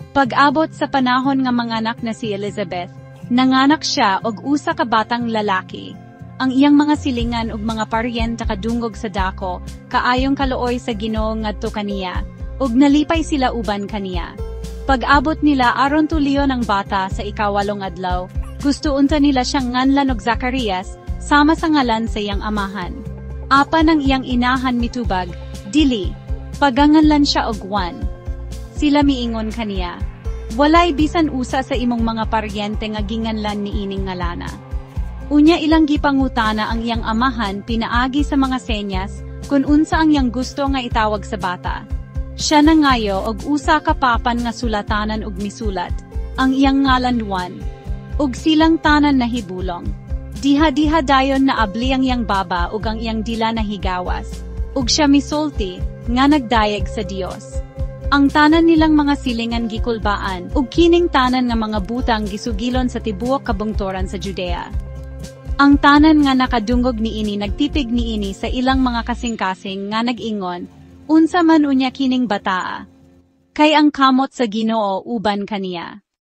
Pag-abot sa panahon nga manganak na si Elizabeth, nanganak siya og usa ka batang lalaki. Ang iyang mga silingan ug mga paryenta kadungog sa dako, kaayong kaluoy sa Ginoo ngadto kaniya, ug nalipay sila uban kaniya. Pag-abot nila aron tuliyon ang bata sa ikawalong adlaw, gusto unta nila siyang nganlan og Zacarias, sama sa ngalan sa iyang amahan. Apan ang iyang inahan mitubag, dili, paganganlan siya og Juan. Sila miingon kaniya, walay bisan usa sa imong mga paryente nga ginganlan ni ining ngalana. Unya ilang gipangutana ang iyang amahan pinaagi sa mga senyas, kung unsa ang iyang gusto nga itawag sa bata. Siya nangayo og usa ka papan nga sulatanan og misulat, ang iyang ngalan Juan. Ug silang tanan nahibulong. Diha-diha dayon na abli ang iyang baba ug ang iyang dila nahigawas. Ug siya misulti, nga nagdayeg sa Dios. Ang tanan nilang mga silingan gikulbaan, ug kining tanan nga mga butang gisugilon sa tibuok kabungtoran sa Judea. Ang tanan nga nakadungog niini nagtipig niini sa ilang mga kasing-kasing nga nag-ingon, unsa man unya kining bataa. Kay ang kamot sa Ginoo uban kaniya.